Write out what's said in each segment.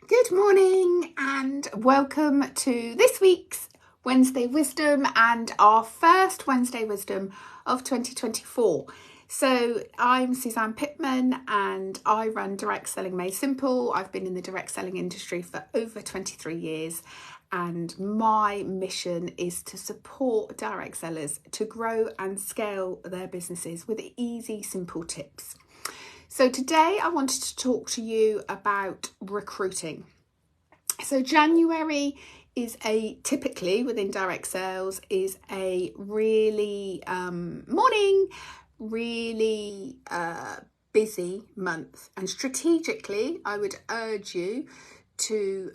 Good morning and welcome to this week's Wednesday Wisdom and our first Wednesday Wisdom of 2024. So I'm Suzanne Pittman and I run Direct Selling Made Simple. I've been in the direct selling industry for over 23 years and my mission is to support direct sellers to grow and scale their businesses with easy, simple tips. So today I wanted to talk to you about recruiting. So January is typically within direct sales is a really busy month, and strategically I would urge you to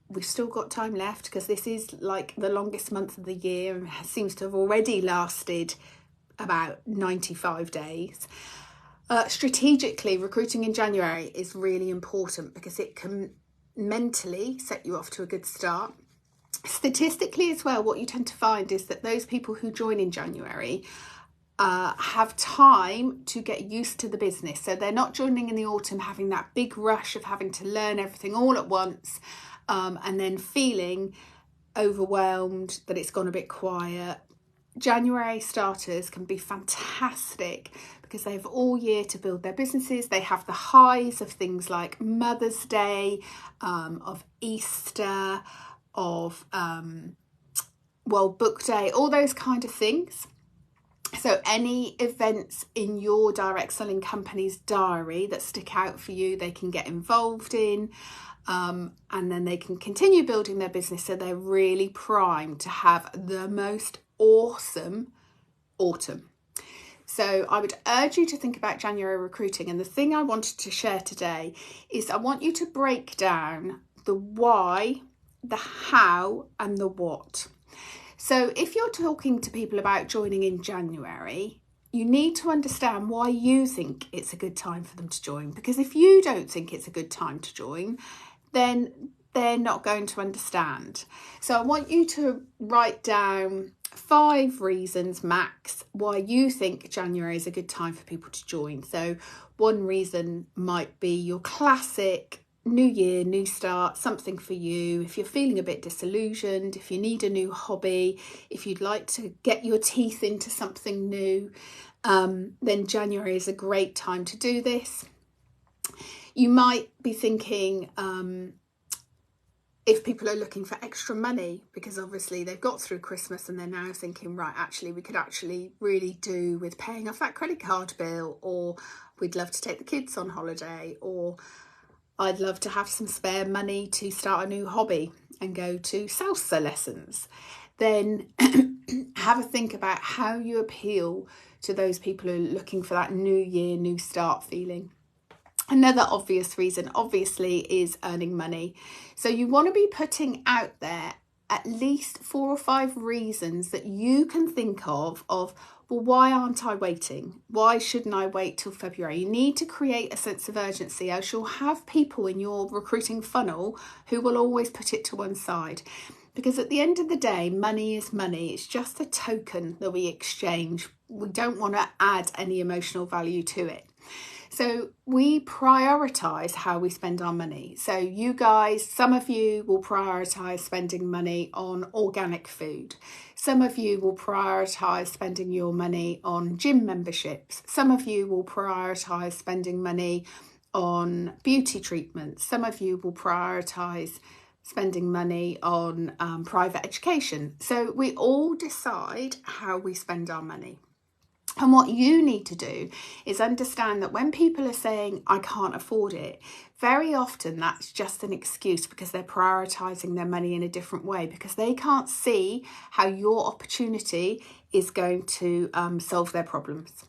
we've still got time left because this is like the longest month of the year and seems to have already lasted about 95 days. Strategically, recruiting in January is really important because it can mentally set you off to a good start. Statistically as well, what you tend to find is that those people who join in January have time to get used to the business. So they're not joining in the autumn having that big rush of having to learn everything all at once and then feeling overwhelmed that it's gone a bit quiet. January starters can be fantastic because they have all year to build their businesses. They have the highs of things like Mother's Day, of Easter, of World Book Day, all those kind of things. So any events in your direct selling company's diary that stick out for you, they can get involved in. And then they can continue building their business so they're really primed to have the most awesome autumn. So I would urge you to think about January recruiting, and the thing I wanted to share today is I want you to break down the why, the how and the what. So if you're talking to people about joining in January, you need to understand why you think it's a good time for them to join, because if you don't think it's a good time to join, then they're not going to understand. So I want you to write down 5 reasons max why you think January is a good time for people to join. So one reason might be your classic new year, new start, something for you. If you're feeling a bit disillusioned, if you need a new hobby, if you'd like to get your teeth into something new, then January is a great time to do this. You might be thinking, if people are looking for extra money, because obviously they've got through Christmas and they're now thinking, right, actually, we could actually really do with paying off that credit card bill, or we'd love to take the kids on holiday, or I'd love to have some spare money to start a new hobby and go to salsa lessons. Then have a think about how you appeal to those people who are looking for that new year, new start feeling. Another obvious reason, obviously, is earning money. So you want to be putting out there at least 4 or 5 reasons that you can think of, well, why aren't I waiting? Why shouldn't I wait till February? You need to create a sense of urgency, else you'll have people in your recruiting funnel who will always put it to one side. Because at the end of the day, money is money. It's just a token that we exchange. We don't want to add any emotional value to it. So we prioritise how we spend our money. So you guys, some of you will prioritise spending money on organic food. Some of you will prioritise spending your money on gym memberships. Some of you will prioritise spending money on beauty treatments. Some of you will prioritise spending money on private education. So we all decide how we spend our money. And what you need to do is understand that when people are saying, I can't afford it, very often that's just an excuse because they're prioritising their money in a different way, because they can't see how your opportunity is going to solve their problems.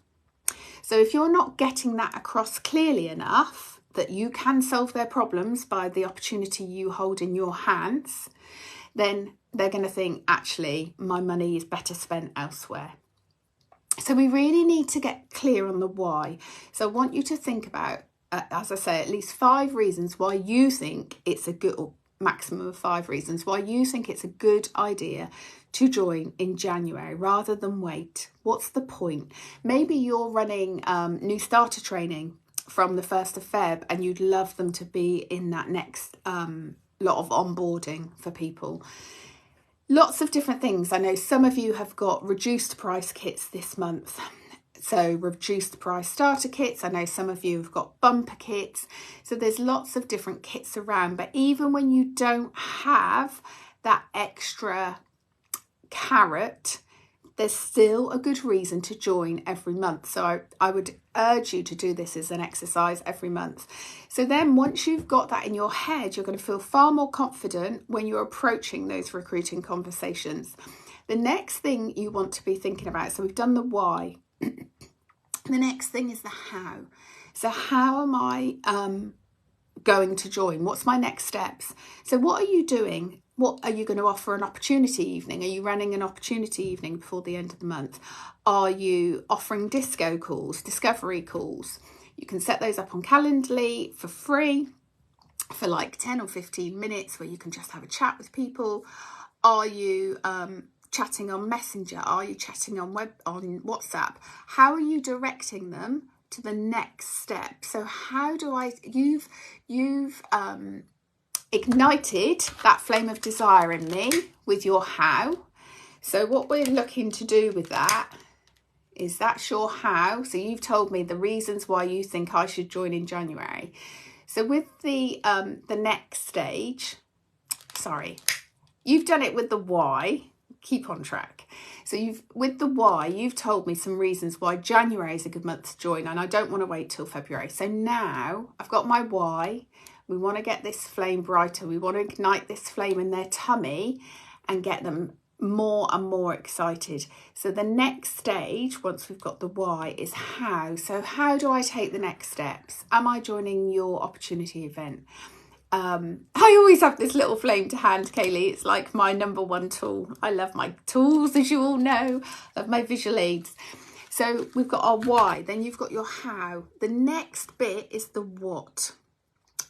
So if you're not getting that across clearly enough, that you can solve their problems by the opportunity you hold in your hands, then they're going to think, actually, my money is better spent elsewhere. So we really need to get clear on the why. So I want you to think about, as I say, at least 5 reasons why you think it's a good, or maximum of 5 reasons why you think it's a good idea to join in January rather than wait. What's the point? Maybe you're running new starter training from the 1st of Feb, and you'd love them to be in that next lot of onboarding for people. Lots of different things. I know some of you have got reduced price kits this month. So reduced price starter kits. I know some of you have got bumper kits. So there's lots of different kits around. But even when you don't have that extra carrot, there's still a good reason to join every month. So I would urge you to do this as an exercise every month. So then once you've got that in your head, you're going to feel far more confident when you're approaching those recruiting conversations. The next thing you want to be thinking about, so we've done the why. The next thing is the how. So how am I going to join? What's my next steps? So what are you doing? What are you going to offer? An opportunity evening? Are you running an opportunity evening before the end of the month? Are you offering disco calls, discovery calls? You can set those up on Calendly for free for like 10 or 15 minutes where you can just have a chat with people. Are you chatting on Messenger? Are you chatting on WhatsApp? How are you directing them to the next step? So how do you've ignited that flame of desire in me with your how. So what we're looking to do with that is, that's your how. So you've told me the reasons why you think I should join in January. So with the next stage, you've done it with the why. Keep on track. So with the why, you've told me some reasons why January is a good month to join, and I don't want to wait till February. So now I've got my why. We want to get this flame brighter. We want to ignite this flame in their tummy and get them more and more excited. So the next stage, once we've got the why, is how. So how do I take the next steps? Am I joining your opportunity event? I always have this little flame to hand, Kaylee. It's like my number one tool. I love my tools, as you all know. I love my visual aids. So we've got our why, then you've got your how. The next bit is the what.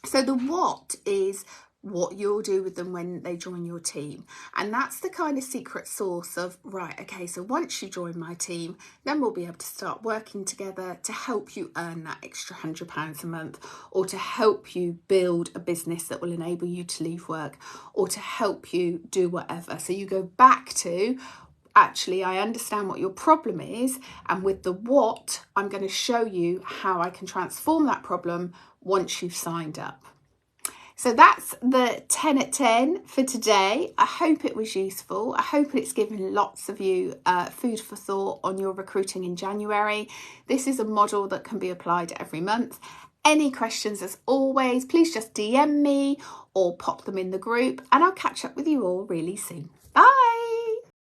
So the what is what you'll do with them when they join your team. And that's the kind of secret sauce of, right, okay, so once you join my team, then we'll be able to start working together to help you earn that extra £100 a month, or to help you build a business that will enable you to leave work, or to help you do whatever. So you go back to, actually, I understand what your problem is, and with the what, I'm going to show you how I can transform that problem once you've signed up. So that's the 10 at 10 for today. I hope it was useful. I hope it's given lots of you food for thought on your recruiting in January. This is a model that can be applied every month. Any questions, as always, please just DM me or pop them in the group, and I'll catch up with you all really soon. Bye.